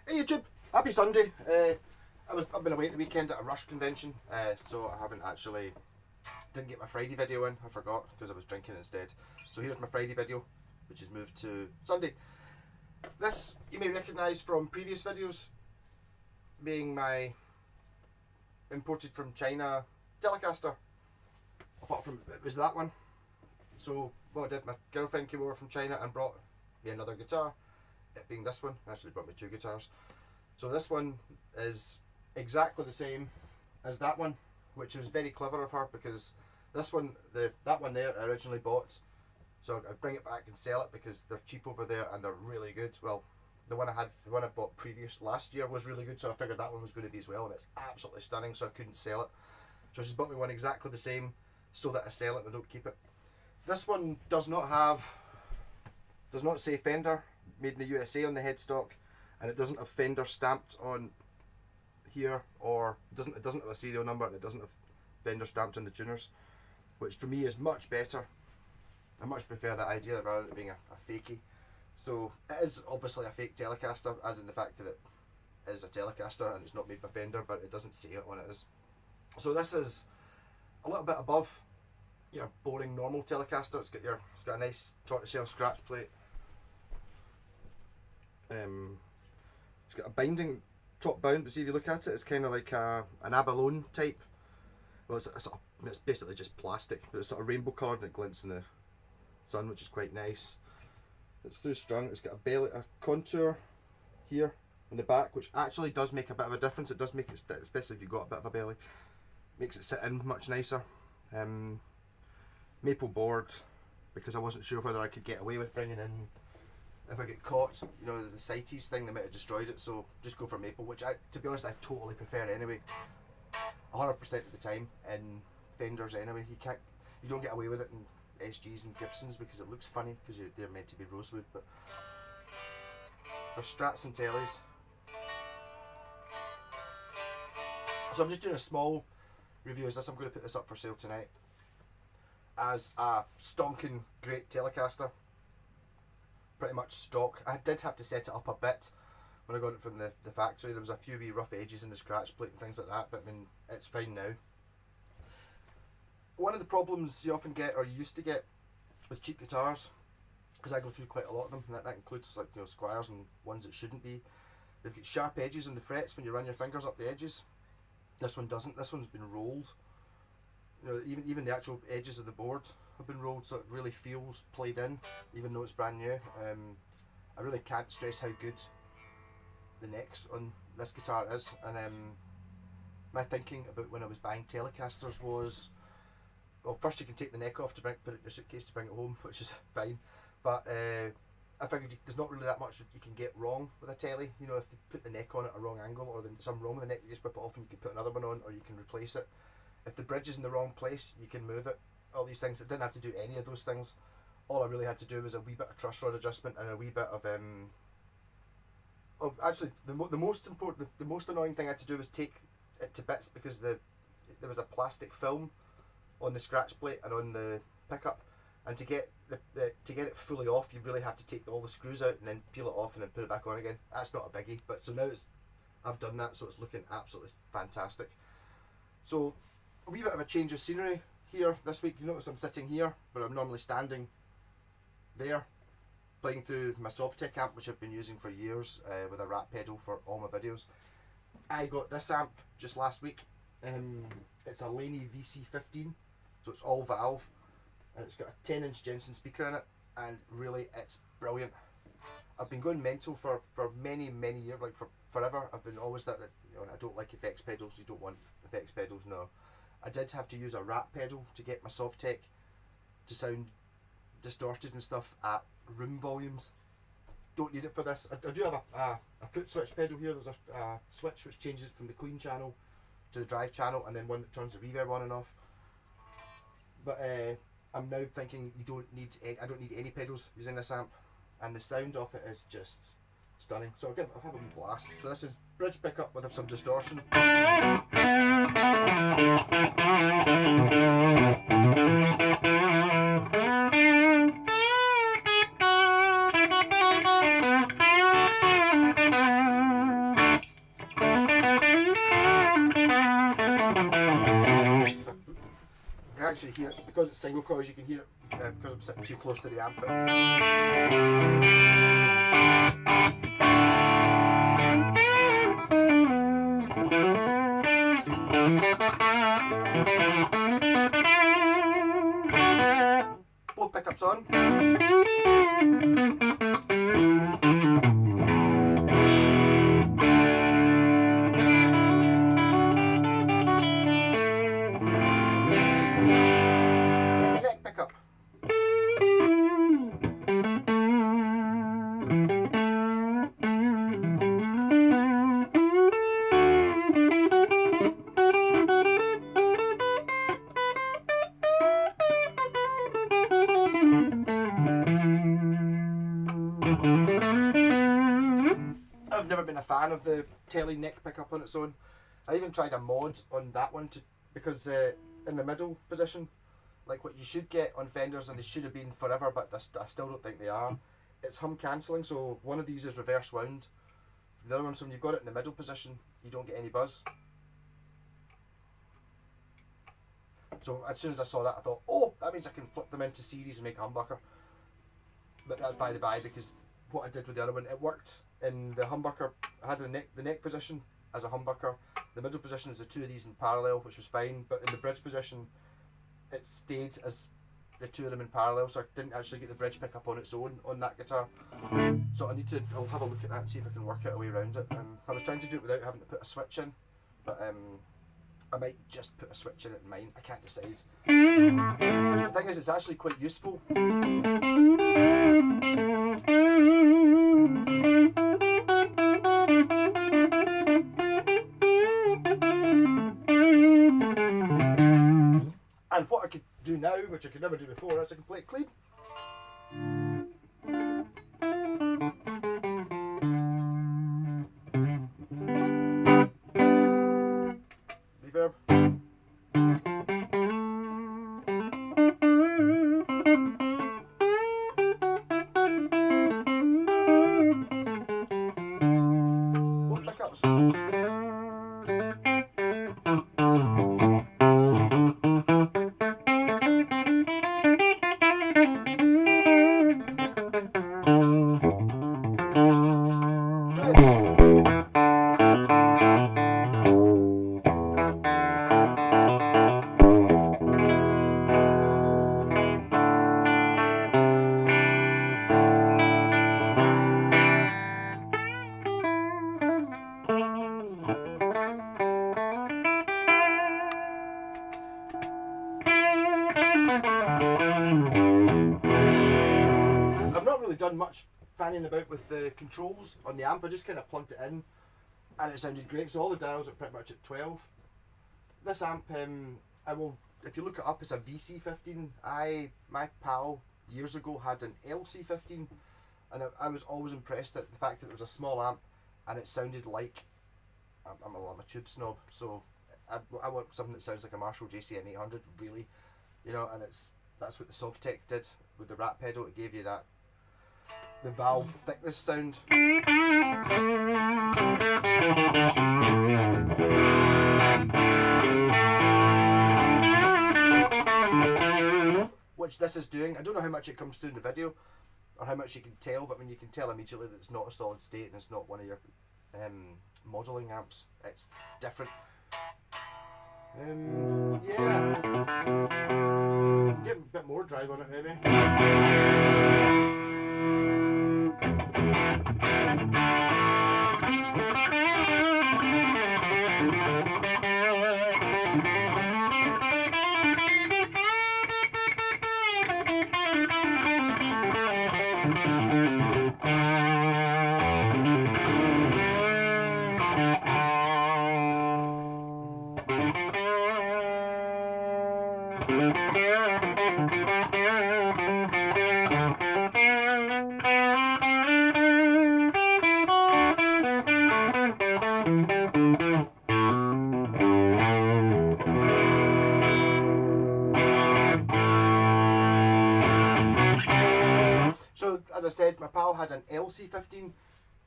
Hey YouTube, happy Sunday. I've been away at the weekend at a Rush convention, so I didn't get my Friday video in. I forgot because I was drinking instead. So here's my Friday video, which is moved to Sunday. This you may recognise from previous videos, being my imported from China Telecaster. Apart from it was that one. So what I did, my girlfriend came over from China and brought me another guitar. It being this one, actually brought me two guitars. So this one is exactly the same as that one, which was very clever of her, because this one, that one there I originally bought, so I'd bring it back and sell it because they're cheap over there and they're really good. Well, the one I bought last year was really good, so I figured that one was going to be as well, and it's absolutely stunning, so I couldn't sell it. So she's bought me one exactly the same so that I sell it and I don't keep it. This one does not say Fender, made in the USA on the headstock, and it doesn't have Fender stamped on here, or it doesn't have a serial number, and it doesn't have Fender stamped on the tuners, which for me is much better. I much prefer that idea rather than it being a fakey. So it is obviously a fake Telecaster, as in the fact that it is a Telecaster and it's not made by Fender, but it doesn't say it when it is. So this is a little bit above your boring normal Telecaster. It's got a nice tortoiseshell scratch plate. It's got a binding top bound, but see if you look at it, it's kind of like an abalone type. Well, it's basically just plastic, but it's sort of rainbow coloured and it glints in the sun, which is quite nice. It's through strung. It's got a contour here in the back, which actually does make a bit of a difference. It does make it, especially if you've got a bit of a belly, makes it sit in much nicer. Maple board, because I wasn't sure whether I could get away with bringing in, if I get caught, you know, the CITES thing, they might have destroyed it, so just go for maple, which to be honest, I totally prefer anyway. 100% of the time in Fenders anyway. You don't get away with it in SGs and Gibsons because it looks funny because they're meant to be rosewood, but for Strats and Tellies. So I'm just doing a small review of this. I'm going to put this up for sale tonight as a stonking great Telecaster. Pretty much stock. I did have to set it up a bit when I got it from the factory. There was a few wee rough edges in the scratch plate and things like that, but I mean, it's fine now. One of the problems you often get, or you used to get, with cheap guitars, because I go through quite a lot of them, and that includes, like, you know, Squires and ones that shouldn't be, they've got sharp edges on the frets when you run your fingers up the edges. This one doesn't. This one's been rolled. You know, even the actual edges of the board have been rolled, so it really feels played in, even though it's brand new. I really can't stress how good the necks on this guitar is, and my thinking about when I was buying Telecasters was, well, first you can take the neck off to put it in your suitcase to bring it home, which is fine, but I figured there's not really that much that you can get wrong with a Telly. You know, if they put the neck on at a wrong angle, or there's something wrong with the neck, you just whip it off and you can put another one on, or you can replace it. If the bridge is in the wrong place, you can move it. All these things, it didn't have to do any of those things. All I really had to do was a wee bit of truss rod adjustment and a wee bit of actually the most annoying thing I had to do was take it to bits, because there was a plastic film on the scratch plate and on the pickup, and to get it fully off, you really have to take all the screws out and then peel it off and then put it back on again. That's not a biggie, but so now I've done that, so it's looking absolutely fantastic. So a wee bit of a change of scenery here this week. You notice I'm sitting here, but I'm normally standing there, playing through my Softtech amp, which I've been using for years, with a rat pedal for all my videos. I got this amp just last week. It's a Lanney VC15, so it's all valve, and it's got a 10-inch Jensen speaker in it, and really it's brilliant. I've been going mental for many years, like for forever. I've been always that, you know, I don't like effects pedals. You don't want effects pedals, no. I did have to use a rat pedal to get my Softtech to sound distorted and stuff at room volumes. Don't need it for this. I do have a foot switch pedal here. There's a switch which changes it from the clean channel to the drive channel, and then one that turns the reverb on and off. But I'm now thinking I don't need any pedals using this amp, and the sound of it is just stunning. So I'll have a wee blast. So this is bridge pickup with some distortion. actually hear it, because it's single coils, you can hear it because I'm sitting too close to the amp. Both pickups on. I've never been a fan of the Tele neck pickup on its own. I even tried a mod on that one because in the middle position, like what you should get on Fenders, and they should have been forever, but I still don't think they are. It's hum cancelling, so one of these is reverse wound. The other one, so when you've got it in the middle position, you don't get any buzz. So as soon as I saw that, I thought, oh, that means I can flip them into series and make a humbucker. But that's by the by, because what I did with the other one, it worked in the humbucker. I had the neck position as a humbucker, the middle position is the two of these in parallel, which was fine, but in the bridge position it stayed as the two of them in parallel, so I didn't actually get the bridge pickup on its own on that guitar. So I'll have a look at that and see if I can work out a way around it. I was trying to do it without having to put a switch in, but I might just put a switch in it in mine. I can't decide. The thing is, it's actually quite useful. And what I could do now, which I could never do before, is I can play it clean. Reverb. Both pickups. I've not really done much fanning about with the controls on the amp. I just kind of plugged it in and it sounded great. So all the dials are pretty much at 12. This amp, if you look it up, it's a VC15. My pal years ago had an LC15, and I was always impressed at the fact that it was a small amp and it sounded like I'm a tube snob, so I want something that sounds like a Marshall JCM 800, really, you know. And that's what the Sovtech did with the rat pedal. It gave you the valve thickness sound. Which this is doing. I don't know how much it comes through in the video or how much you can tell, but when you can tell immediately that it's not a solid state and it's not one of your modelling amps, it's different. Yeah, get a bit more drive on it maybe. So as I said, my pal had an LC15,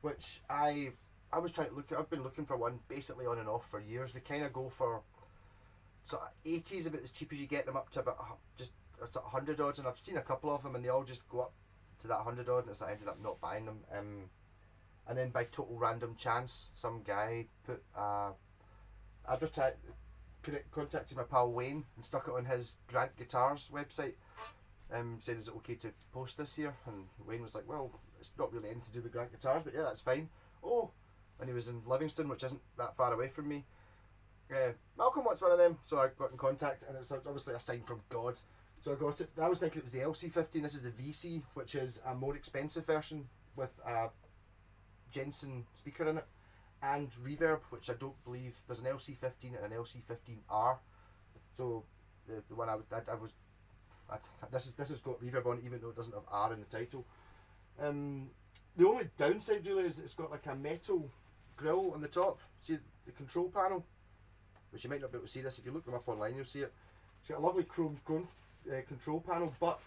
which I was trying to look at. I've been looking for one basically on and off for years. They kind of go for sort of 80s, about as cheap as you get them, up to about just a sort of 100 odds, and I've seen a couple of them and they all just go up to that 100 odd, and it's like I ended up not buying them. And then by total random chance, some guy put contacted my pal Wayne and stuck it on his Grant Guitars website, saying, is it okay to post this here? And Wayne was like, well, it's not really anything to do with Grant Guitars, but yeah, that's fine. Oh, and he was in Livingston, which isn't that far away from me. Malcolm wants one of them, so I got in contact, and it was obviously a sign from God. So I got it. I was thinking it was the LC15. This is the VC, which is a more expensive version with a Jensen speaker in it and reverb, which I don't believe there's an LC15 and an LC15R. So the one this has got reverb on it, even though it doesn't have R in the title. The only downside really is it's got like a metal grill on the top. See the control panel, which you might not be able to see this. If you look them up online, you'll see it. It's got a lovely chrome control panel, but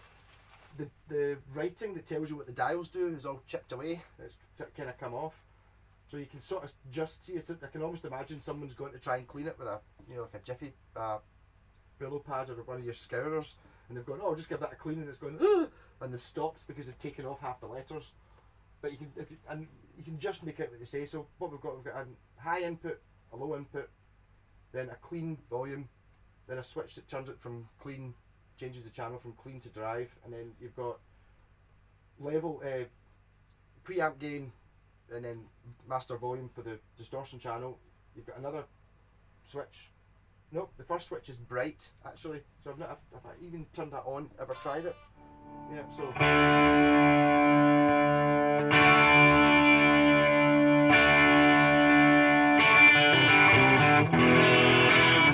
the writing that tells you what the dials do is all chipped away. It's kind of come off, so you can sort of just see it. I can almost imagine someone's going to try and clean it with a, you know, like a Jiffy Brillo pad or one of your scourers, and they've gone, oh, just give that a clean, and it's going, ugh! And they've stopped because they've taken off half the letters. But you can just make out what they say. So what we've got a high input, a low input, then a clean volume, then a switch that turns it from clean, changes the channel from clean to drive, and then you've got level preamp gain, and then master volume for the distortion channel. You've got another switch. Nope, the first switch is bright actually, so I've even turned that on, ever tried it. Yeah, so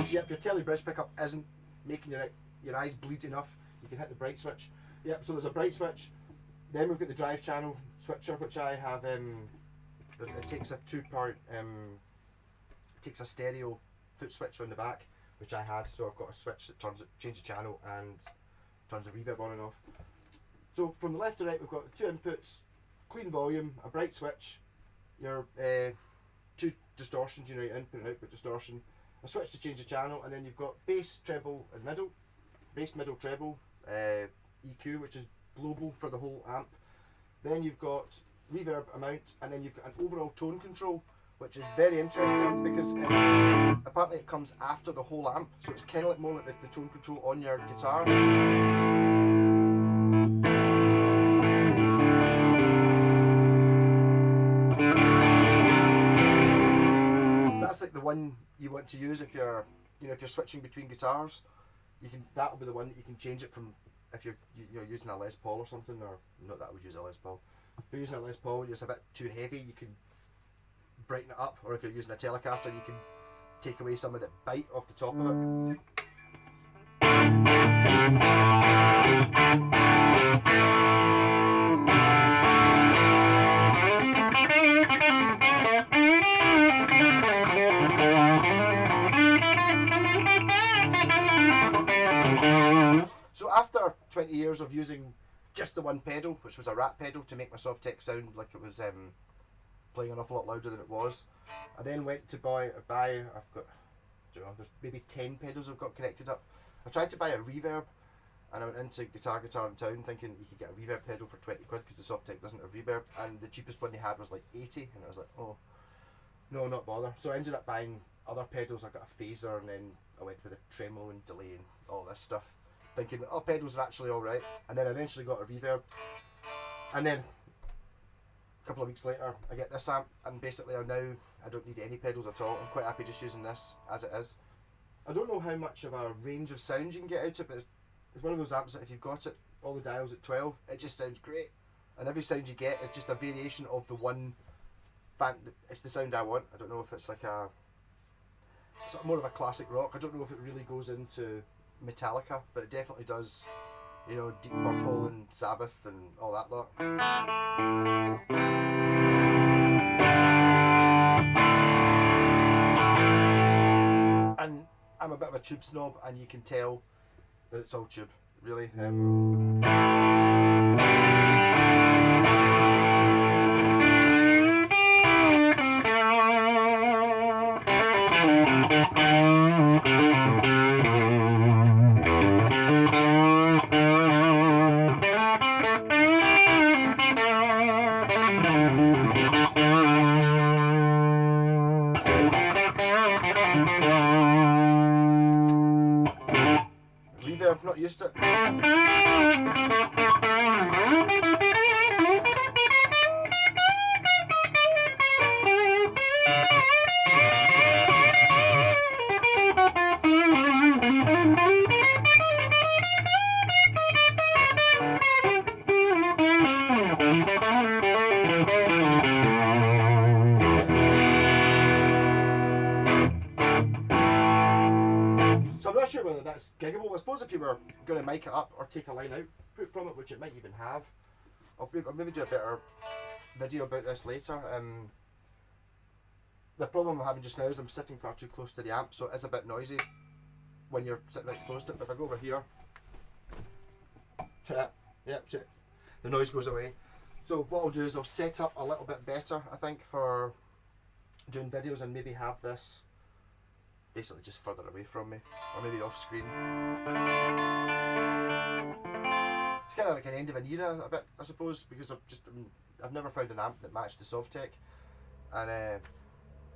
yeah, if your telly bridge pickup isn't making your eyes bleed enough, you can hit the bright switch. Yep, so there's a bright switch. Then we've got the drive channel switcher, which I have. It takes a takes a stereo foot switch on the back, which I had. So I've got a switch that changes the channel and turns the reverb on and off. So from the left to right, we've got two inputs, clean volume, a bright switch, your two distortions, you know, your input and output distortion, a switch to change the channel, and then you've got bass, treble, and middle. Bass, middle, treble, EQ, which is global for the whole amp. Then you've got reverb amount, and then you've got an overall tone control, which is very interesting because apparently it comes after the whole amp, so it's kind of like more like the tone control on your guitar. That's like the one you want to use if you're, you know, if you're switching between guitars. That'll be the one that you can change it from if you're using a Les Paul or something, or not that I would use a Les Paul. If you're using a Les Paul, it's a bit too heavy, you can brighten it up, or if you're using a Telecaster, you can take away some of the bite off the top of it. So after 20 years of using just the one pedal, which was a rat pedal to make my Softtech sound like it was playing an awful lot louder than it was, I then went to buy, I've got, I don't know, there's maybe 10 pedals I've got connected up. I tried to buy a reverb, and I went into Guitar in Town thinking you could get a reverb pedal for 20 quid because the Softtech doesn't have reverb, and the cheapest one they had was like 80, and I was like, oh, no, not bother. So I ended up buying other pedals. I got a phaser, and then I went with a tremolo and delay and all this stuff, thinking, oh, pedals are actually alright. And then I eventually got a reverb, and then a couple of weeks later I get this amp, and basically I don't need any pedals at all. I'm quite happy just using this as it is. I don't know how much of a range of sound you can get out of it, but it's one of those amps that if you've got it, all the dials at 12, it just sounds great, and every sound you get is just a variation of the one. It's the sound I want. I don't know if it's like it's more of a classic rock. I don't know if it really goes into Metallica, but it definitely does, you know, Deep Purple and Sabbath and all that lot. And I'm a bit of a tube snob, and you can tell that it's all tube, really. not used to it. So I'm not sure whether that's giggable. I suppose if you were going to mic it up or take a line out from it, which it might even have, I'll maybe do a better video about this later. The problem I'm having just now is I'm sitting far too close to the amp, so it is a bit noisy when you're sitting right close to it. But if I go over here, the noise goes away. So what I'll do is I'll set up a little bit better, I think, for doing videos, and maybe have this basically just further away from me, or maybe off screen. It's kind of like an end of an era a bit, I suppose, because I've never found an amp that matched the Softtech, and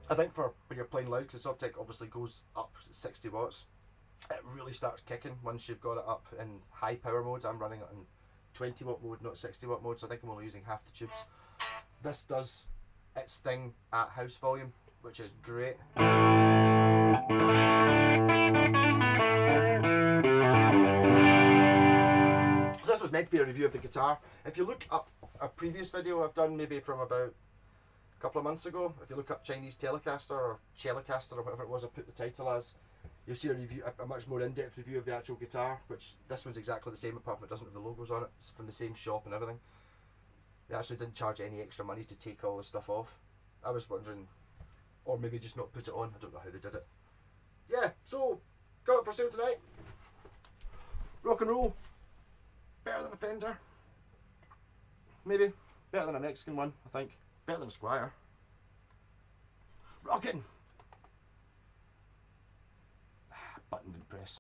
I think for when you're playing loud, because the Softtech obviously goes up 60 watts, it really starts kicking once you've got it up in high power modes. I'm running it in 20 watt mode, not 60 watt mode, so I think I'm only using half the tubes. This does its thing at house volume, which is great. So this was meant to be a review of the guitar. If you look up a previous video I've done, maybe from about a couple of months ago, if you look up Chinese Telecaster or Telecaster or whatever it was I put the title as, you'll see a review, a much more in-depth review of the actual guitar, which this one's exactly the same apart from it doesn't have the logos on it. It's from the same shop and everything. They actually didn't charge any extra money to take all the stuff off. I was wondering, or maybe just not put it on, I don't know how they did it. Yeah, so, got it for sale tonight. Rock and roll. Better than a Fender. Maybe. Better than a Mexican one, I think. Better than a Squire. Rockin'! Button didn't press.